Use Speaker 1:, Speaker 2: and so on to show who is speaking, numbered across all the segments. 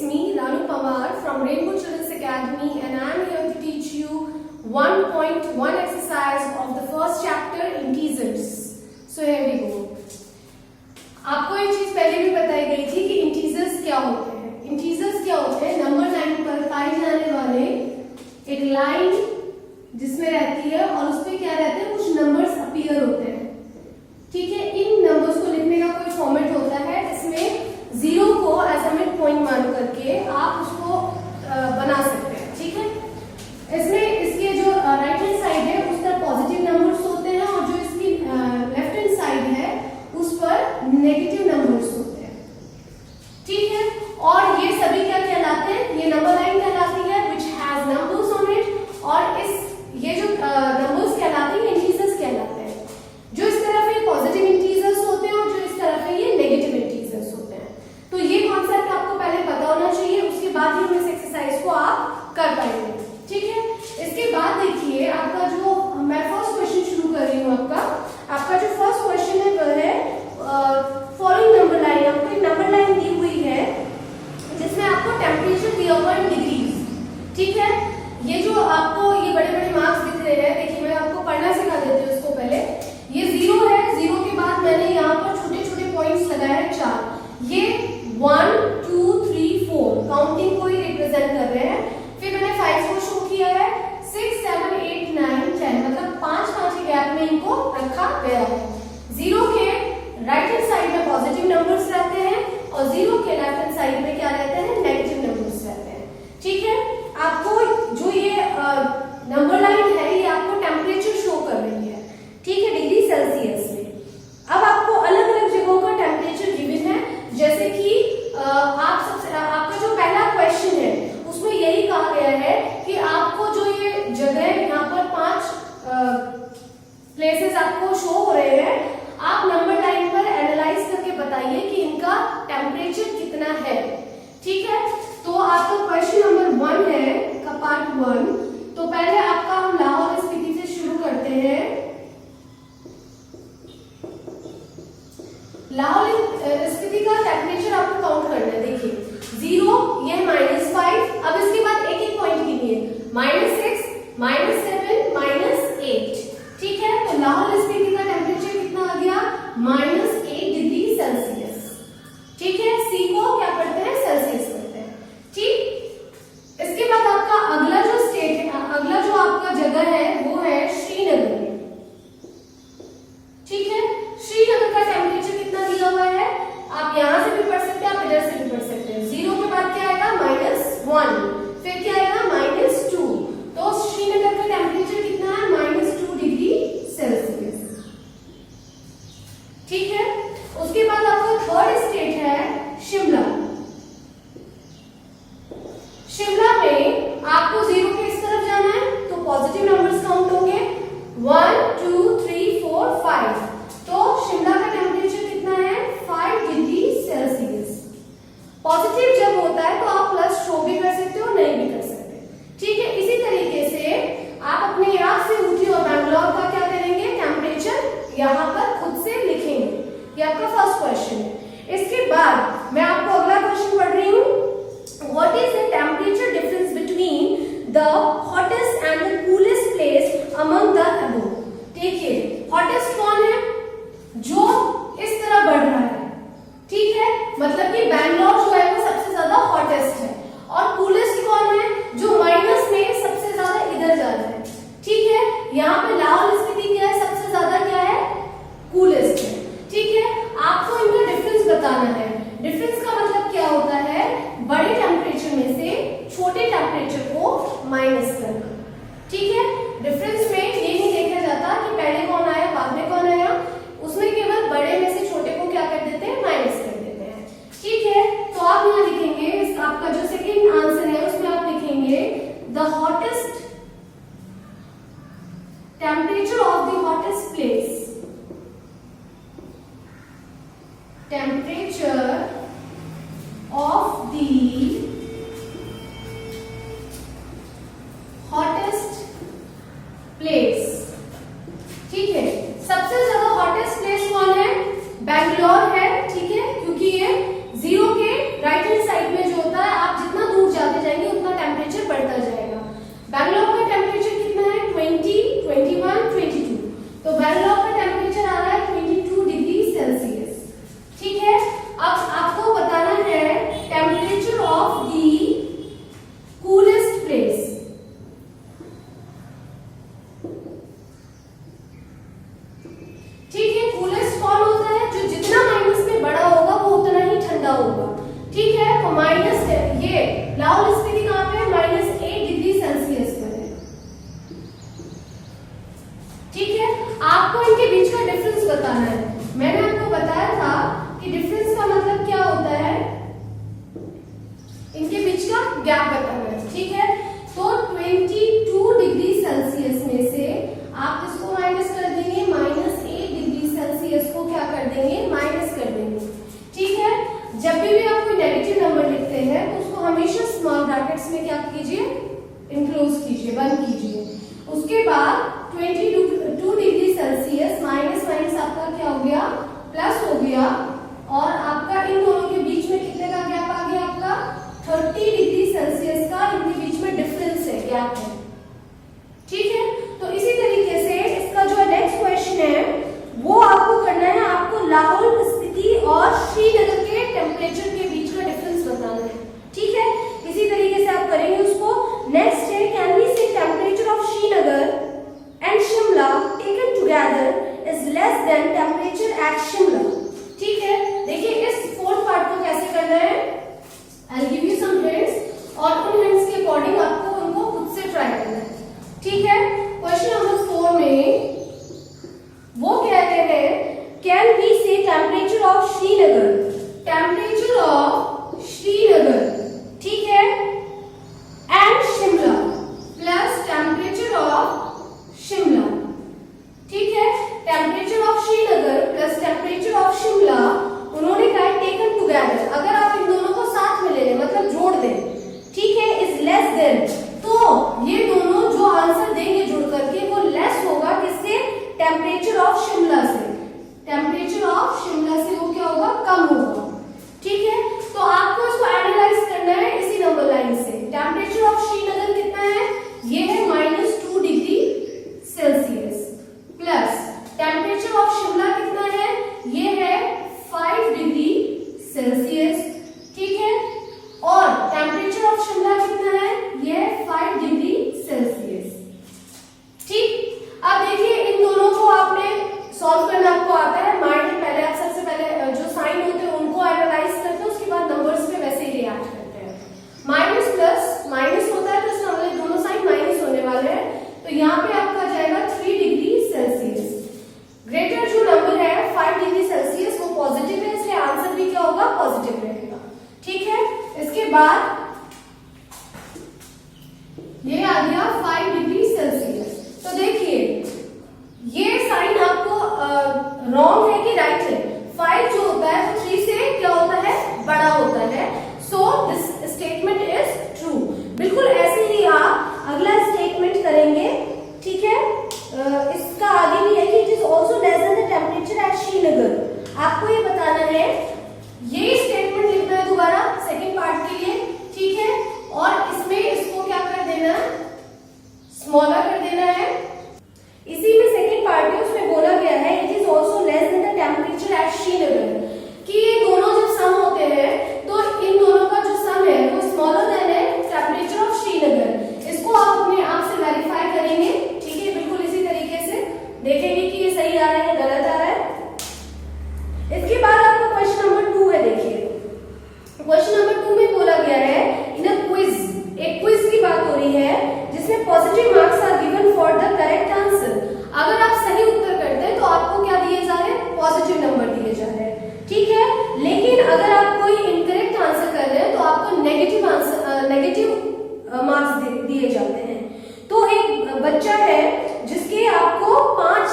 Speaker 1: it's me Ranu Pawar from Rainbow Children's Academy and I am here to teach you 1.1 exercise of the first chapter integers. So here we go. आपको एक चीज पहले भी बताई गई थी कि इंटीजर्स क्या होते हैं. इंटीजर्स क्या होते हैं? नंबर लाइन पर पाए जाने वाले एक लाइन जिसमें रहती है और उसपे क्या रहते हैं, कुछ नंबर्स अपीयर होते हैं. ठीक है, इन नंबर्स को लिखने का कोई फॉर्मेट होता है. इसमें जीरो को एज अ मिड पॉइंट मान करके आप उसको बना सकते हैं. ठीक है, इसमें इसके जो राइट हैंड साइड है उस पर पॉजिटिव नंबर्स होते हैं और जो इसकी लेफ्ट हैंड साइड है उस पर नेगेटिव नंबर्स होते हैं. ठीक है, और ये सभी क्या कहलाते हैं? ये नंबर लाइन कहलाती है which has numbers on it. और इस ये जो नंबर्स कहलाते हैं इंटीजर्स कहलाते हैं. जो इस तरफ ये पॉजिटिव इंटीजर्स होते हैं और जो इस तरफ है ये नेगेटिव इंटीजर्स होते हैं. तो ये कॉन्सेप्ट आपको पहले पता होना चाहिए, उसके बाद ही इस एक्सरसाइज को आप कर पाएंगे. ठीक है, इसके बाद देखिए आपका जो मैं फर्स्ट क्वेश्चन शुरू कर रही हूँ. आपका जो फर्स्ट क्वेश्चन है वह है फॉलोइंग नंबर लाइन. आपको एक नंबर लाइन दी हुई है जिसमें आपको टेम्परेचर दिया हुआ है डिग्रीज. ठीक है, ये जो आपको ये बड़े बड़े मार्क्स दिख रहे हैं, देखिए मैं आपको पढ़ना सिखा देती हूँ. इसको पहले ये जीरो है, जीरो के बाद मैंने यहाँ पर छोटे छोटे पॉइंट्स लगाए हैं 4. ये 1 2 3 4 काउंटिंग को ही रिप्रेजेंट कर रहे हैं. फिर मैंने 5 को शो किया है, 6 7 8 9 10 मतलब 5 के गैप में इनको रखा गया है. जीरो के राइट हैंड साइड में पॉजिटिव नंबर्स रहते हैं और जीरो के लेफ्ट हैंड साइड में क्या रहते हैं? नेगेटिव नंबर्स रहते हैं. ठीक है, आपको जो ये नंबर लाइन है ये आपको टेम्परेचर शो कर रही है. ठीक है, डिग्री सेल्सियस में. अब आपको अलग अलग जगहों का टेम्परेचर गिवन है. जैसे कि आपका जो पहला क्वेश्चन है उसमें यही कहा गया है कि आपको जो ये जगह यहाँ पर 5 प्लेसेस आपको शो हो रहे हैं, आप नंबर लाइन पर एनालाइज करके बताइए कि इनका टेम्परेचर कितना है. ठीक है, तो आपका क्वेश्चन नंबर 1 है का पार्ट 1. तो पहले आपका हम लाहौर स्पीति से शुरू करते हैं. लाहौर स्पीति का टेम्परेचर आपको काउंट करना है. देखिए 0, ये -5. अब इसके बाद एक एक पॉइंट गिनिए, -6 -7 -8. ठीक है, तो लाहौर स्पीति का टेम्परेचर कितना आ गया? -8 डिग्री सेल्सियस. ठीक है, सी को क्या करते हैं? सेल्सियस करते हैं. ठीक, इसके बाद आपका अगला जो स्टेट है, अगला जो आपका जगह है वो है श्रीनगर. ठीक है, श्रीनगर का टेम्परेचर कितना दिया हुआ है? आप यहां से भी पढ़ सकते हैं, आप इधर से भी पढ़ सकते हैं. 0 के बाद क्या आएगा? -1. फिर क्या आएगा? -2. तो श्रीनगर का टेम्परेचर कितना है? -2 डिग्री सेल्सियस. ठीक है, उसके बाद आपका थर्ड स्टेट है शिमला. शिमला में आपको 0 के इस तरफ जाना है तो पॉजिटिव नंबर्स काउंट होंगे 1 2 3 4 5. तो शिमला का टेम्परेचर कितना है? 5 डिग्री सेल्सियस. पॉजिटिव जब होता है तो आप प्लस शो भी कर सकते हो, नहीं भी कर सकते. ठीक है, इसी तरीके से आप अपने याद से ऊटी और बैंगलोर का क्या करेंगे? टेम्परेचर यहाँ पर खुद से लिखेंगे. ये आपका फर्स्ट क्वेश्चन है. इसके बाद मैं आपको अगला क्वेश्चन पढ़ रही हूँ. What is the temperature difference between the hottest and the coolest place among the above. देखिए हॉटेस्ट कौन है? जो इस तरह बढ़ रहा है. ठीक है, मतलब कि बैंगलोर जो है वो सबसे ज्यादा हॉटेस्ट है. और कूलेस्ट कौन है? जो माइनस में सबसे ज्यादा इधर जा रहा है. ठीक है, यहाँ पे लाहौर स्पीति क्या है? सबसे ज्यादा क्या है? कूलेस्ट है. ठीक है, आपको इनका डिफरेंस बताना है. डिफरेंस का मतलब क्या होता है? बड़े टेम्परेचर में से छोटे टेम्परेचर को माइनस करना. ठीक है, डिफरेंस में ये नहीं देखा जाता कि पहले कौन आया बाद में कौन आया. उसमें केवल बड़े में से छोटे को क्या कर देते हैं? माइनस कर देते हैं. ठीक है, तो आप यहाँ लिखेंगे आपका जो सेकंड आंसर है उसमें आप लिखेंगे the hottest temperature of the hottest place. Temperature of the hottest place. ठीक है, सबसे ज्यादा हॉटेस्ट प्लेस कौन है? बैंगलोर है. ठीक है, क्योंकि ये 0 के राइट हैंड साइड में जो होता है आप हमेशा स्मॉल ब्रैकेट्स में क्या कीजिए, इनक्लोज कीजिए, बंद कीजिए। उसके बाद 22 डिग्री सेल्सियस माइनस माइनस आपका क्या हो गया, प्लस हो गया, और आपका इन दोनों के बीच में कितने का गैप आ गया, आपका 30 डिग्री सेल्सियस का इनके बीच में डिफरेंस है, गैप है। ठीक है, तो इसी तरीके से इसका जो नेक्स्ट क्वेश्चन है वो आपको करना है, आपको लाहौल स्पीति और श्रीनगर के टेम्परेचर के बीच का डिफरेंस बताना है। ठीक है, इसी तरीके से आप करेंगे उसको। नेक्स्ट है, कैन वी से temperature of Srinagar and Shimla taken together is less than temperature at Shimla. ठीक है, देखिए इस फोर्थ पार्ट को कैसे करना है, I will give you some hints और उन हिंट्स के अकॉर्डिंग आपको उनको खुद से ट्राई करना है। ठीक है, क्वेश्चन नंबर 4 में वो कहते हैं, कैन वी से temperature of Srinagar, temperature of Srinagar, ठीक है, and Shimla plus temperature of Shimla. ठीक है, temperature of Srinagar plus temperature of Shimla उन्होंने कहा है टेकन टुगेदर, अगर आप इन दोनों को साथ में ले लें मतलब जोड़ दें, ठीक है, इज लेस देन, तो ये दोनों जो आंसर देंगे जुड़ करके वो लेस होगा किससे, टेम्परेचर ऑफ शिमला से, टेम्परेचर ऑफ शिमला से वो क्या होगा, कम होगा। ठीक है, तो आपको इसको एनालाइज करना है इसी नंबर लाइन से। टेम्परेचर ऑफ श्रीनगर कितना है, ये है -2 degree Celsius, plus temperature of Shimla कितना है, ये है 5 डिग्री सेल्सियस। ठीक है, और टेम्परेचर ऑफ शिमला कितना है, ये है 5 डिग्री सेल्सियस। ठीक, अब देखिए इन दोनों को आपने सॉल्व करना आपको आता है, माइंड में पहले आप सबसे पहले जो साइन होते हैं उनको एनालाइज करते हैं, उसके बाद नंबर्स पे वैसे ही रिएक्ट करते हैं। माइनस प्लस माइनस होता है तो इसका मतलब दोनों साइन माइनस होने वाले हैं, तो यहाँ पे आपका जाएगा 3 डिग्री सेल्सियस। ग्रेटर जो नंबर है 5 डिग्री सेल्सियस वो पॉजिटिव है, इसलिए आंसर भी क्या होगा, पॉजिटिव रहेगा। ठीक है, इसके बाद ये आ गया 5 डिग्री सेल्सियस। तो देखिए ये साइन आपको रॉन्ग है कि राइट है, 5 जो होता है वो 3 से क्या होता है, बड़ा होता है, so this statement is true. बिल्कुल ऐसे ही आप अगला स्टेटमेंट करेंगे। ठीक है, इसका आगे भी है कि it is also less than the temperature at Srinagar. आपको ये बताना है, ये स्टेटमेंट लिखना है दोबारा सेकेंड पार्ट के लिए। ठीक है, और इसमें इसको क्या कर देना है, स्मॉलर कर देना है। इसी में सेकेंड पार्ट है, उसमें बोला गया है it is also less than the temperature at Srinagar, कि ये दोनों जब सम होते हैं तो इन दोनों का जो सम है वो स्मॉलर देन है टेम्परेचर ऑफ श्रीनगर। इसको आप अपने आप से वेरीफाई करेंगे। ठीक है, बिल्कुल इसी तरीके से देखेंगे कि ये सही आ रहा है गलत आ रहा है। इसके बाद आपका क्वेश्चन नंबर 2 है। देखिए क्वेश्चन नंबर 2 में बोला गया है इन अ क्विज, एक क्विज की बात हो रही है जिसमें positive marks are given for the correct answer. अगर आप सही उत्तर करते हैं तो आपको क्या दिए जा रहे हैं, पॉजिटिव नंबर दिए जा रहे हैं। ठीक है, लेकिन अगर आप कोई इनकरेक्ट आंसर कर रहे हैं तो आपको नेगेटिव आंसर, नेगेटिव मार्क्स दिए जाते हैं। तो एक बच्चा है जिसके आपको 5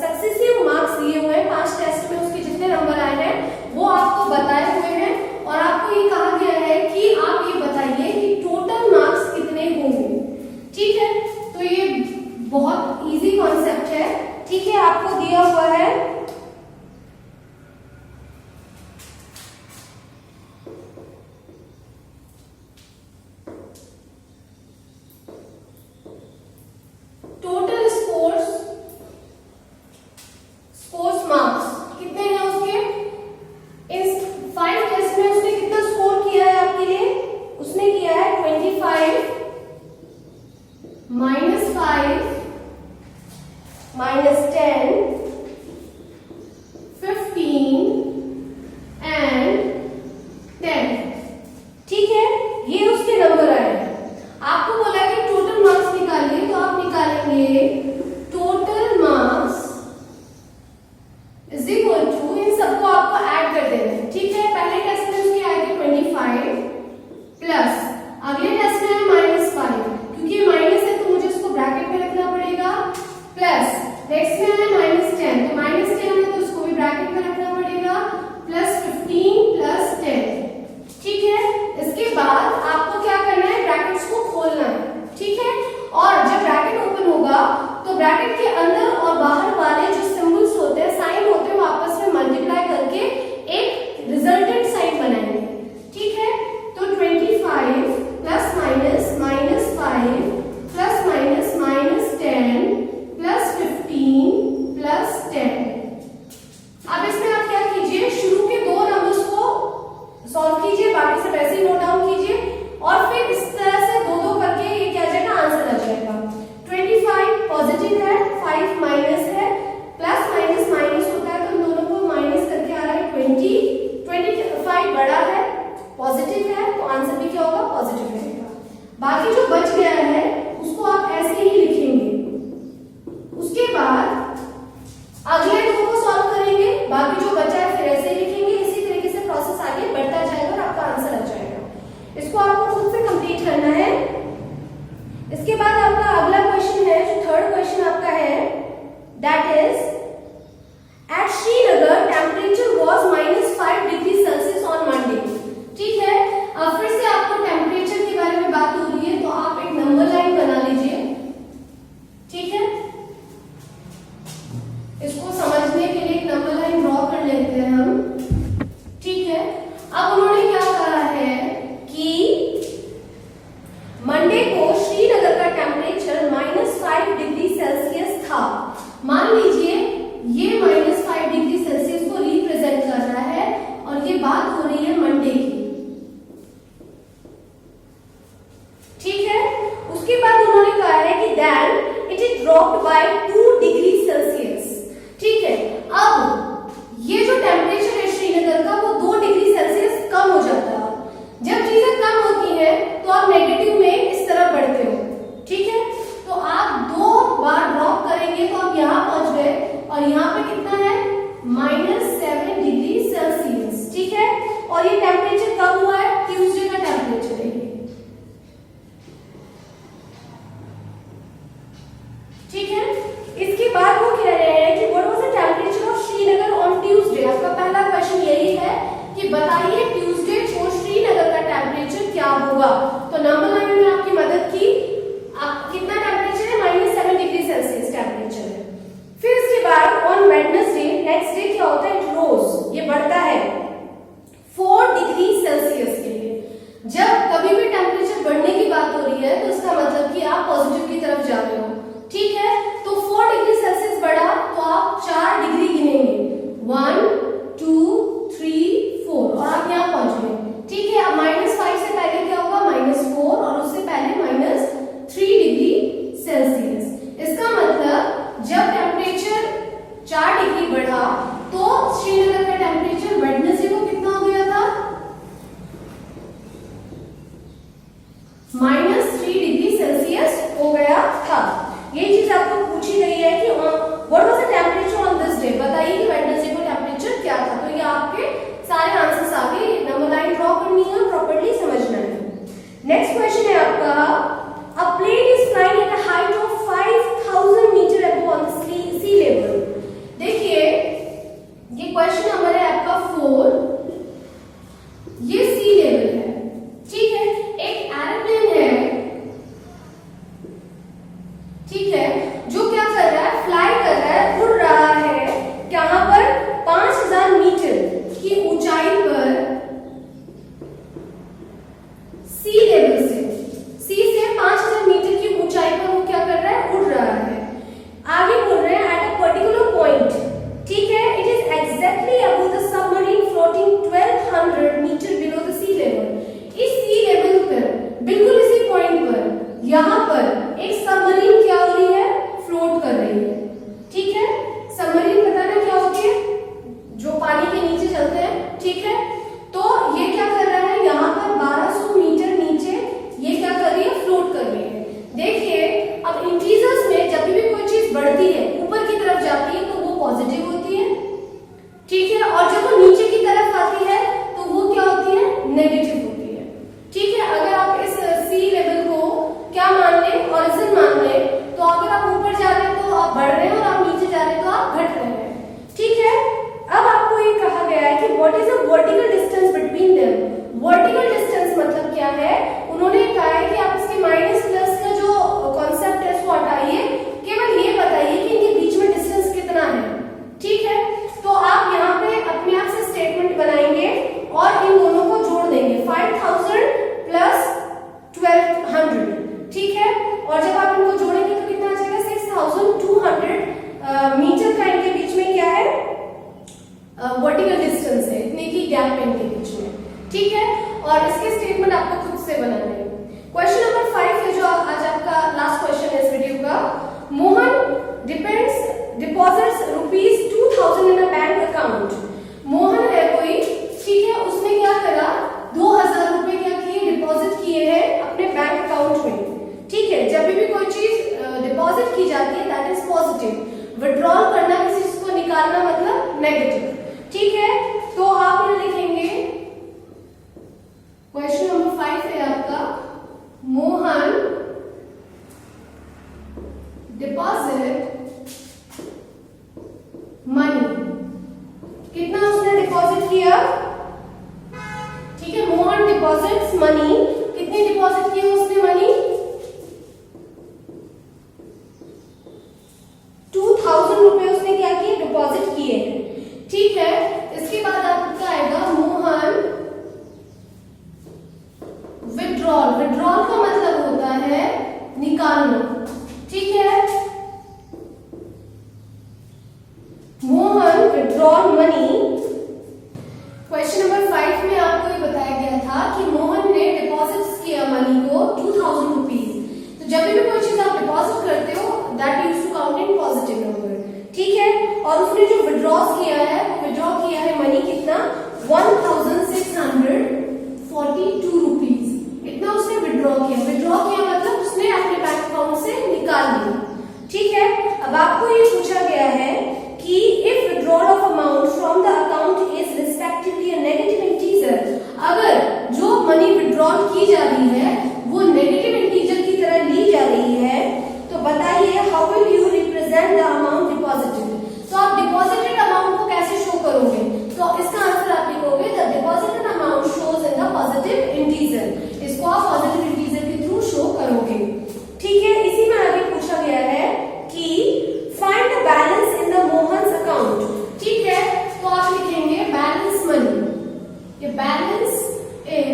Speaker 1: सक्सेसिव मार्क्स दिए हुए हैं, 5 टेस्ट में उसके जितने नंबर आए हैं वो आपको बताए हुए हैं, और आपको ये कहा गया है कि आप ये बताइए कि टोटल मार्क्स कितने होंगे। ठीक है, तो ये बहुत इजी कॉन्सेप्ट है। ठीक है, आपको दिया हुआ है पॉजिटिव है तो आंसर भी क्या होगा, पॉजिटिव रहेगा। बाकी जो बच गया है उसको आप ऐसे ही लिखेंगे। उसके बाद अगले दो को सॉल्व करेंगे, बाकी जो बचा है फिर ऐसे ही लिखेंगे। इसी तरीके से प्रोसेस आगे बढ़ता जाएगा और आपका आंसर आ जाएगा। इसको आपको खुद से कंप्लीट करना है। इसके बाद आपका अगला क्वेश्चन है, जो थर्ड क्वेश्चन आपका है, that is at Srinagar temperature was -5 degree Celsius on Monday. ठीक है, अब फिर से आपको टेम्परेचर के बारे में बात हो रही है तो आप एक नंबर लाइन बना लीजिए। ठीक है, इसको समझने के लिए एक नंबर लाइन ड्रॉ कर लेते हैं हम। ठीक है, अब उन्होंने क्या कहा है कि मंडे को श्रीनगर का टेम्परेचर -5 डिग्री सेल्सियस था। मान लीजिए ये -5 डिग्री सेल्सियस को रिप्रेजेंट कर रहा है और ये बात हो रही है मंडे की। ठीक है, उसके बाद उन्होंने कहा है कि then it is dropped by 2 degree Celsius. ठीक है, अब ये जो टेम्परेचर है श्रीनगर का वो 2 डिग्री सेल्सियस कम हो जाता है। जब चीजें कम होती है तो आप नेगेटिव में इस तरफ बढ़ते हो। ठीक है, तो आप 2 बार ड्रॉप करेंगे तो आप यहां पहुंच गए और यहाँ पे कितना है, -7 डिग्री सेल्सियस। ठीक है, और ये टेम्परेचर कब हुआ है, ट्यूसडे का टेम्परेचर है ये। ठीक है, इसके बाद वो कह रहे हैं कि what was the temperature of Srinagar on Tuesday. आपका पहला क्वेश्चन यही है कि बताइए ट्यूसडे को श्रीनगर का टेम्परेचर क्या होगा। तो नंबर लाइन में आपकी मदद की, कितना टेम्परेचर है, -7 डिग्री सेल्सियस टेम्परेचर है। फिर इसके बाद ऑन वेडनेसडे, नेक्स्ट डे क्या होता है, इट रोज, ये बढ़ता है 4 डिग्री सेल्सियस के लिए। जब कभी भी टेम्परेचर बढ़ने की बात हो रही है तो इसका मतलब कि आप पॉजिटिव की तरफ जा रहे हो। ठीक है, तो 4 डिग्री सेल्सियस बढ़ा तो आप 4 डिग्री गिनेंगे, 1 2 3 4 और आप यहाँ पहुंच गए। ठीक है, अब -5 से पहले क्या होगा, -4 और उससे पहले -3 डिग्री सेल्सियस। इसका मतलब जब टेम्परेचर 4 डिग्री बढ़ा तो श्रीनगर का टेम्परेचर वेडनेसडे को कितना हो गया था, -3 डिग्री सेल्सियस हो गया था। ये चीज आपको पूछी गई है कि what was the temperature on this day, बताइए कि वेडनेसडे को टेम्परेचर क्या था। तो ये आपके सारे आंसर्स आ गए, नंबर लाइन ड्रॉ करनी है और प्रॉपर्ली समझना है। नेक्स्ट क्वेश्चन है आपका, a plane is flying at a height of 5000 metre above on the sea level. देखिए ये क्वेश्चन नंबर है आपका 4, ये सी लेवल है। ठीक है, एक एरोप्लेन है, ठीक है, जो क्या कर रहा है, फ्लाई कर रहा है, उड़ रहा है, कहां पर, 5000 मीटर की ऊंचाई पर, सी लेवल से, सी से 5000 मीटर की ऊंचाई पर वो क्या कर रहा है, उड़ रहा है। आगे बोल रहे हैं एट अ पर्टिकुलर पॉइंट। ठीक है, it is exactly above the submarine floating 1200 metre below the sea level. इस सी लेवल पर, बिल्कुल इसी पॉइंट पर, यहां पर एक सबमरीन क्या हो रही है, फ्लोट कर रही है। ठीक है, सबमरीन पता ना क्या होती है, जो पानी के नीचे चलते हैं। ठीक है, तो ये क्या कर रहा है, यहाँ पर 1200 मीटर नीचे ये क्या कर रही है, फ्लोट कर रही है। देखिए अब इंटीजर्स में जब भी कोई चीज बढ़ती है, ऊपर की तरफ जाती है तो वो पॉजिटिव होती है। ठीक है, और जब वो नीचे की तरफ आती है तो वो क्या होती है, नेगेटिव होती है। ठीक है, अगर आप इस सी लेवल को क्या मान ले, ऑरिजिन मान ले, तो अगर आप ऊपर जा रहे हैं तो आप बढ़ रहे हैं और आप नीचे जा रहे हैं तो आप घट रहे हैं। ठीक है, अब आपको ये कहा गया है कि what is the vertical distance between them. Vertical distance मतलब क्या है, उन्होंने कहा है कि आप इसके माइनस प्लस का जो कॉन्सेप्ट है उसको हटाइए, केवल ये बताइए कि इनके बीच में डिस्टेंस कितना है। ठीक है, तो आप यहाँ पे अपने आप से स्टेटमेंट बनाएंगे और इन दोनों को जोड़ देंगे, 5000 प्लस 1200। ठीक है, और जब आप इनको जोड़ेंगे तो कितना आ जाएगा, 6200 मीटर का इनके बीच में क्या है, वर्टिकल डिस्टेंस है, इतने की गैप है इनके बीच में। ठीक है, और इसके स्टेटमेंट आपको खुद से बनाने हैं। क्वेश्चन नंबर 5 है जो आज आपका लास्ट क्वेश्चन है इस वीडियो का। Mohan deposits ₹2000 in a bank account. Mohan है कोई, ठीक है, उसने क्या करा, 2000 5 में आपको ये बताया गया था कि मोहन ने डिपॉजिट किया मनी को 2000 रुपीज। तो जब भी कोई चीज आप डिपॉजिट करते हो that use to count in positive number, ठीक है। और उसने जो विड्रॉ किया है, विड्रॉ किया है मनी कितना 1642 रुपीज, इतना उसने विड्रॉ किया। विड्रॉ किया मतलब उसने अपने बैंक अकाउंट से निकाल लिया, ठीक है। अब आपको ये पूछा गया है कि if withdrawal of amount from the account is respectively a negative integer, अगर जो मनी विड्रॉल की जा रही है वो नेगेटिव इंटीजर की तरह ली जा रही है, तो बताइए how will you represent the amount deposited. तो आप डिपॉजिटेड अमाउंट को कैसे शो करोगे? तो इसका आंसर आप लिखोगे the deposited amount shows in the positive integer. इसको आप पॉजिटिव इंटीजर के थ्रू शो करोगे, ठीक है। इसी में आगे पूछा गया है कि find the balance in the Mohan's account, ठीक है। तो आप लिखेंगे बैलेंस मनी, ये बैलेंस इन